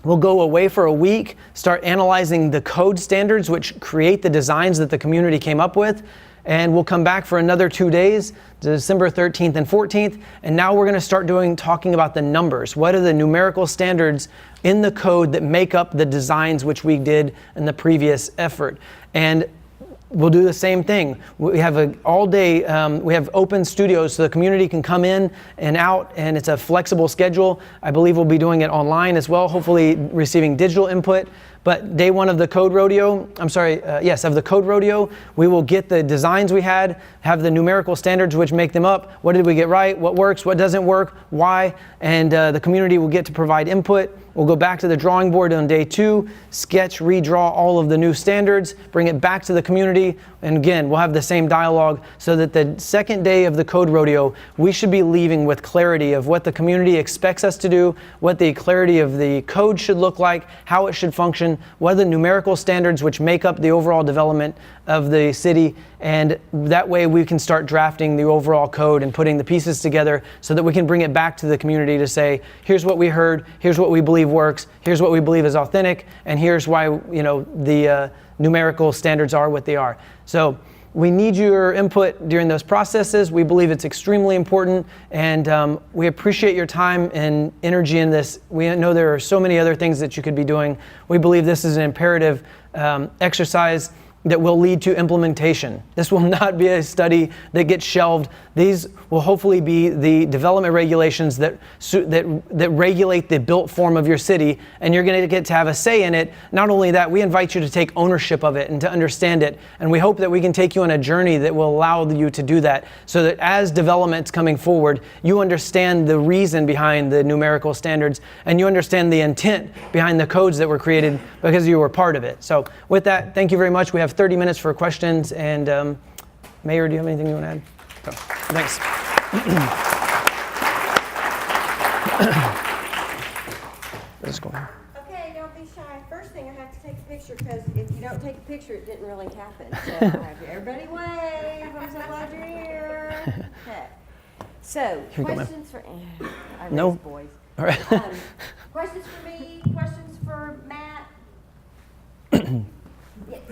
we'll go away for a week, start analyzing the code standards which create the designs that the community came up with, and we'll come back for another 2 days, December 13th and 14th, and now we're going to start talking about the numbers. What are the numerical standards in the code that make up the designs which we did in the previous effort? And we'll do the same thing. We have all day, we have open studios so the community can come in and out, and it's a flexible schedule. I believe we'll be doing it online as well, hopefully receiving digital input. But day one of the code rodeo, of the code rodeo, we will get the designs we had, have the numerical standards which make them up. What did we get right? What works? What doesn't work? Why? And the community will get to provide input. We'll go back to the drawing board on day 2, sketch, redraw all of the new standards, bring it back to the community, and again, we'll have the same dialogue so that the second day of the code rodeo, we should be leaving with clarity of what the community expects us to do, what the clarity of the code should look like, how it should function, what are the numerical standards which make up the overall development of the city, and that way we can start drafting the overall code and putting the pieces together so that we can bring it back to the community to say, here's what we heard, here's what we believe works, here's what we believe is authentic, and here's why the numerical standards are what they are. So we need your input during those processes. We believe it's extremely important, and we appreciate your time and energy in this. We know there are so many other things that you could be doing. We believe this is an imperative exercise that will lead to implementation. This will not be a study that gets shelved. These will hopefully be the development regulations that regulate the built form of your city, and you're going to get to have a say in it. Not only that, we invite you to take ownership of it and to understand it, and we hope that we can take you on a journey that will allow you to do that, so that as development's coming forward, you understand the reason behind the numerical standards, and you understand the intent behind the codes that were created because you were part of it. So with that, thank you very much. We have 30 minutes for questions, and Mayor, do you have anything you want to add? Oh, thanks. Let's go. Okay, don't be shy. First thing, I have to take a picture, because if you don't take a picture, it didn't really happen. So I have everybody wave. I'm so glad you're here. Okay. So, questions for I raised boys. All right. Questions for me? Questions for Matt?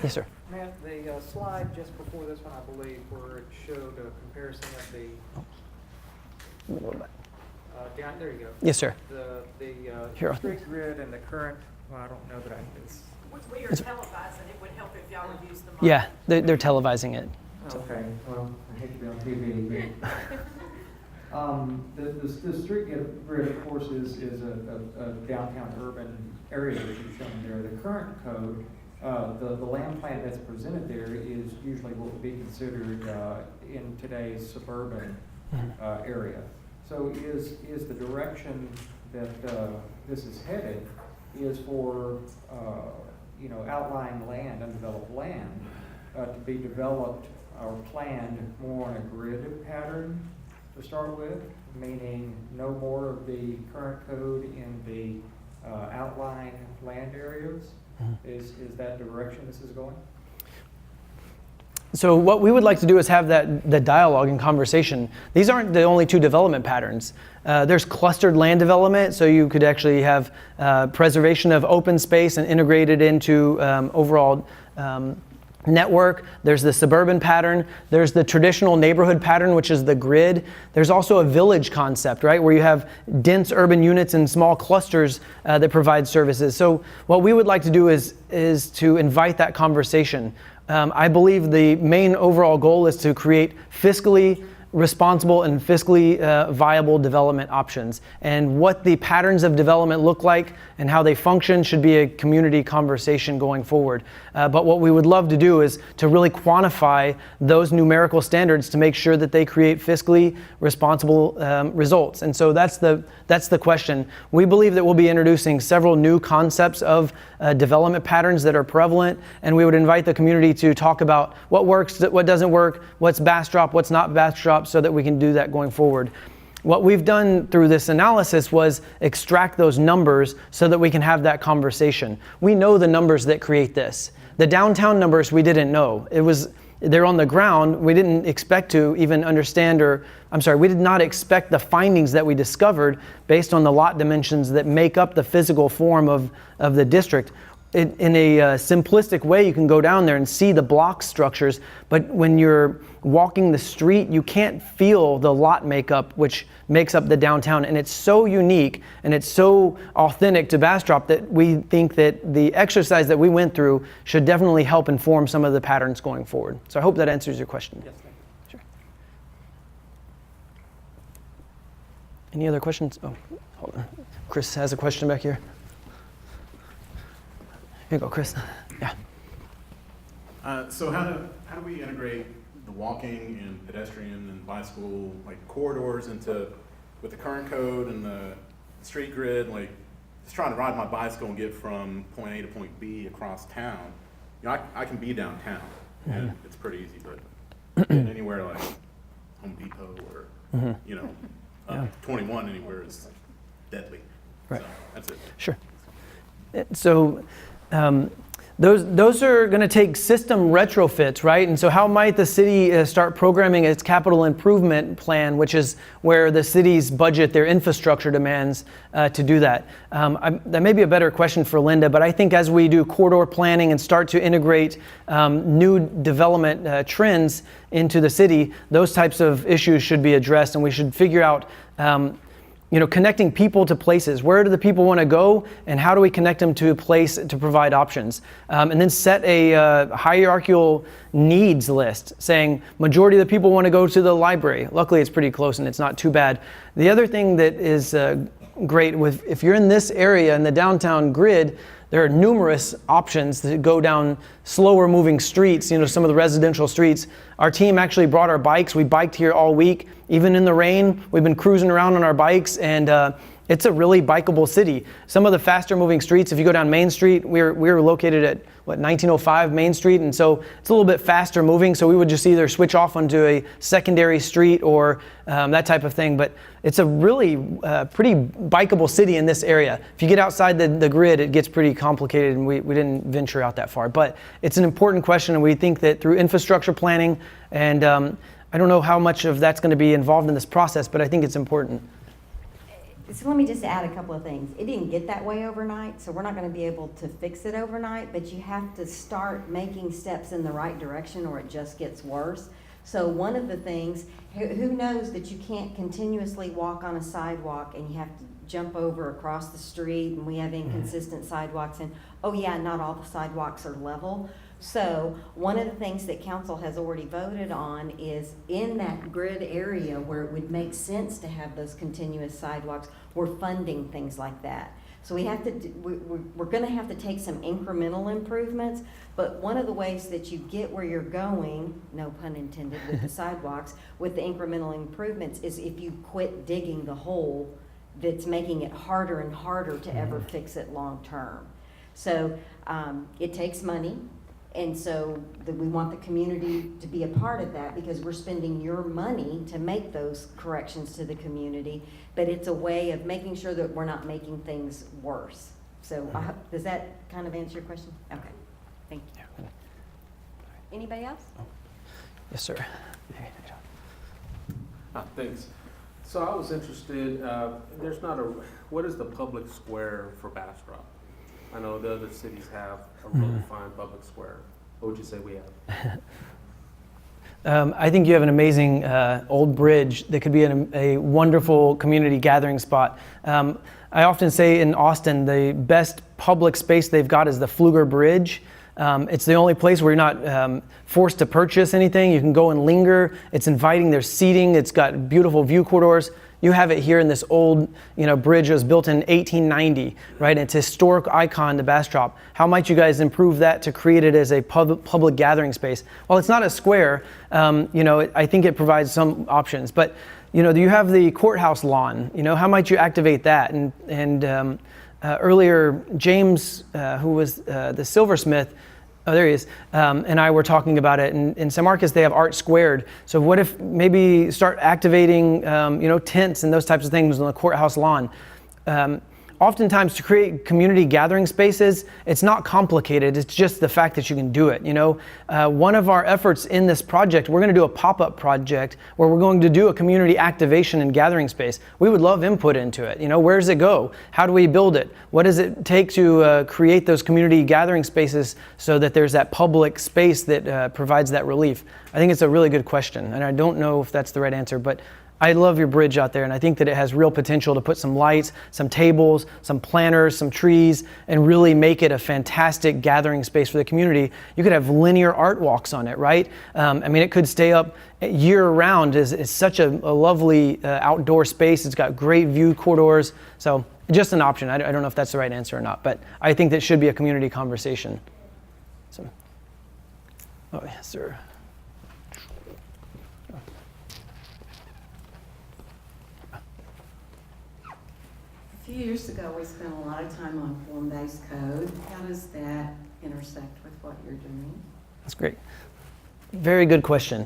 Yes, sir. Matt, the slide just before this one, I believe, where it showed a comparison of the, down, there you go. Yes, sir. The Here. street grid and the current, well, I don't know that it's, We are televising, it would help if y'all would use the mic. Yeah, they're televising it. okay, well, I hate to be on TV, but, the street grid, of course, is a downtown urban area that you've shown there. The current code, the land plan that's presented there is usually what would be considered in today's suburban area. So is the direction that this is headed is for outlying land, undeveloped land, to be developed or planned more on a grid pattern to start with, meaning no more of the current code in the outlying land areas? Is that direction this is going? So what we would like to do is have the dialogue and conversation. These aren't the only two development patterns. There's clustered land development, so you could actually have preservation of open space and integrate it into overall network. There's the suburban pattern. There's the traditional neighborhood pattern, which is the grid. There's also a village concept, right, where you have dense urban units and small clusters that provide services. So what we would like to do is to invite that conversation. I believe the main overall goal is to create fiscally responsible and fiscally viable development options. And what the patterns of development look like and how they function should be a community conversation going forward. But what we would love to do is to really quantify those numerical standards to make sure that they create fiscally responsible results. And so that's the question. We believe that we'll be introducing several new concepts of development patterns that are prevalent, and we would invite the community to talk about what works, what doesn't work, what's Bastrop, what's not Bastrop, so that we can do that going forward. What we've done through this analysis was extract those numbers so that we can have that conversation. We know the numbers that create this. The downtown numbers we didn't know. They're on the ground. We didn't expect to even understand, we did not expect the findings that we discovered based on the lot dimensions that make up the physical form of the district. In a simplistic way, you can go down there and see the block structures, but when you're walking the street, you can't feel the lot makeup, which makes up the downtown. And it's so unique and it's so authentic to Bastrop that we think that the exercise that we went through should definitely help inform some of the patterns going forward. So I hope that answers your question. Yes, thank you. Sure. Any other questions? Oh, hold on. Chris has a question back here. Here you go, Chris. Yeah. So how do we integrate the walking and pedestrian and bicycle corridors with the current code and the street grid? Just trying to ride my bicycle and get from point A to point B across town. I can be downtown and it's pretty easy, but getting anywhere like Home Depot or 21 anywhere is deadly. Right. So that's it. Sure. So those are going to take system retrofits, right? And so how might the city start programming its capital improvement plan, which is where the city's budget, their infrastructure demands to do that? That may be a better question for Linda, but I think as we do corridor planning and start to integrate new development trends into the city, those types of issues should be addressed, and we should figure out connecting people to places. Where do the people want to go, and how do we connect them to a place to provide options? And then set a hierarchical needs list, saying majority of the people want to go to the library. Luckily, it's pretty close and it's not too bad. The other thing that is great if you're in this area in the downtown grid, there are numerous options to go down slower moving streets, some of the residential streets. Our team actually brought our bikes. We biked here all week. Even in the rain, we've been cruising around on our bikes, and it's a really bikeable city. Some of the faster moving streets, if you go down Main Street, we're located at 1905 Main Street, and so it's a little bit faster moving, so we would just either switch off onto a secondary street or that type of thing. But it's a really pretty bikeable city in this area. If you get outside the grid, it gets pretty complicated, and we didn't venture out that far. But it's an important question, and we think that through infrastructure planning, and I don't know how much of that's going to be involved in this process, but I think it's important. So let me just add a couple of things. It didn't get that way overnight, so we're not going to be able to fix it overnight, but you have to start making steps in the right direction or it just gets worse. So one of the things, who knows that you can't continuously walk on a sidewalk and you have to jump over across the street, and we have inconsistent sidewalks, and oh yeah, not all the sidewalks are level. So one of the things that council has already voted on is in that grid area where it would make sense to have those continuous sidewalks, we're funding things like that. So we have to, we're gonna have to take some incremental improvements, but one of the ways that you get where you're going, no pun intended with the sidewalks, with the incremental improvements is if you quit digging the hole that's making it harder and harder to ever fix it long term. So it takes money. And so we want the community to be a part of that because we're spending your money to make those corrections to the community, but it's a way of making sure that we're not making things worse. So does that kind of answer your question? Okay, thank you. Anybody else? Yes, sir. Thanks. So I was interested, what is the public square for Bastrop? I know the other cities have a really fine public square. What would you say we have? I think you have an amazing old bridge that could be a wonderful community gathering spot. I often say in Austin, the best public space they've got is the Pfluger Bridge. It's the only place where you're not forced to purchase anything. You can go and linger. It's inviting. There's seating. It's got beautiful view corridors. You have it here in this old, bridge that was built in 1890, right? It's a historic icon to Bastrop. How might you guys improve that to create it as a public gathering space? Well, it's not a square. I think it provides some options. But, you have the courthouse lawn. How might you activate that? And earlier, James, who was the silversmith, oh, there he is, and I were talking about it. In San Marcos, they have Art Squared. So what if maybe start activating, tents and those types of things on the courthouse lawn? Oftentimes, to create community gathering spaces, it's not complicated. It's just the fact that you can do it. One of our efforts in this project, we're going to do a pop-up project where we're going to do a community activation and gathering space. We would love input into it. Where does it go? How do we build it? What does it take to create those community gathering spaces so that there's that public space that provides that relief? I think it's a really good question, and I don't know if that's the right answer, but I love your bridge out there, and I think that it has real potential to put some lights, some tables, some planters, some trees, and really make it a fantastic gathering space for the community. You could have linear art walks on it, right? It could stay up year-round. It's such a lovely outdoor space. It's got great view corridors. So just an option. I don't know if that's the right answer or not, but I think that should be a community conversation. So, oh, yes, sir. A few years ago, we spent a lot of time on form-based code. How does that intersect with what you're doing? That's great. Very good question.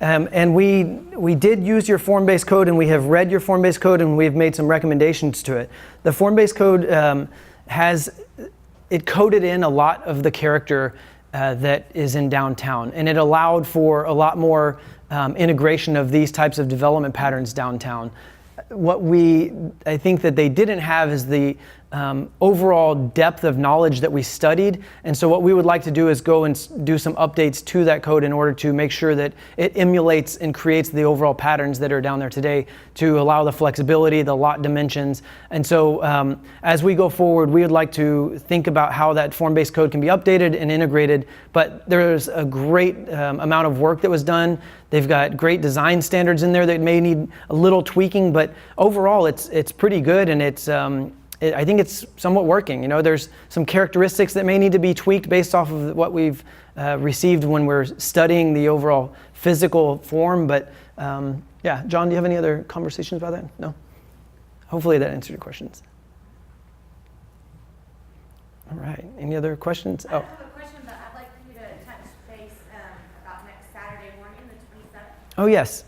And we did use your form-based code, and we have read your form-based code, and we've made some recommendations to it. The form-based code it coded in a lot of the character that is in downtown, and it allowed for a lot more integration of these types of development patterns downtown. What I think that they didn't have is the overall depth of knowledge that we studied. And so what we would like to do is go and do some updates to that code in order to make sure that it emulates and creates the overall patterns that are down there today to allow the flexibility, the lot dimensions. And so as we go forward, we would like to think about how that form-based code can be updated and integrated. But there's a great amount of work that was done. They've got great design standards in there that may need a little tweaking, but overall it's pretty good, and I think it's somewhat working. There's some characteristics that may need to be tweaked based off of what we've received when we're studying the overall physical form. But yeah, John, do you have any other conversations about that? No? Hopefully that answered your questions. All right, any other questions? I have a question, but I'd like for you to touch base about next Saturday morning, the 27th. Oh, yes.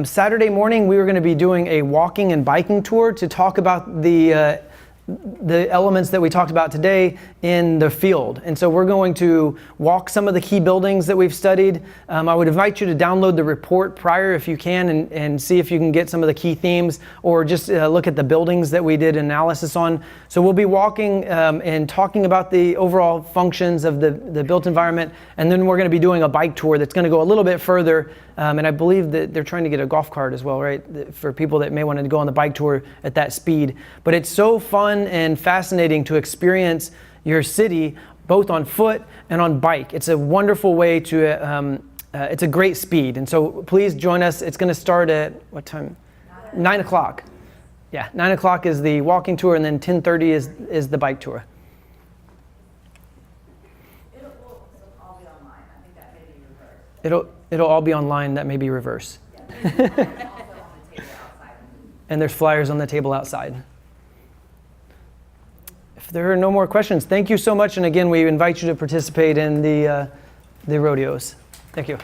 Saturday morning, we were going to be doing a walking and biking tour to talk about the the elements that we talked about today in the field. And so we're going to walk some of the key buildings that we've studied. I would invite you to download the report prior if you can and see if you can get some of the key themes, or just look at the buildings that we did analysis on. So we'll be walking and talking about the overall functions of the built environment, and then we're going to be doing a bike tour that's going to go a little bit further. And I believe that they're trying to get a golf cart as well, right? For people that may want to go on the bike tour at that speed. But it's so fun and fascinating to experience your city both on foot and on bike. It's a wonderful way to, it's a great speed. And so please join us. It's going to start at what time? 9 o'clock. Yeah, 9 o'clock is the walking tour, and then 10:30 is the bike tour. It'll all be online. I think that may be reversed. It'll all be online. That may be reverse. Yeah, there's also on the table outside. And there's flyers on the table outside. If there are no more questions, thank you so much. And again, we invite you to participate in the rodeos. Thank you.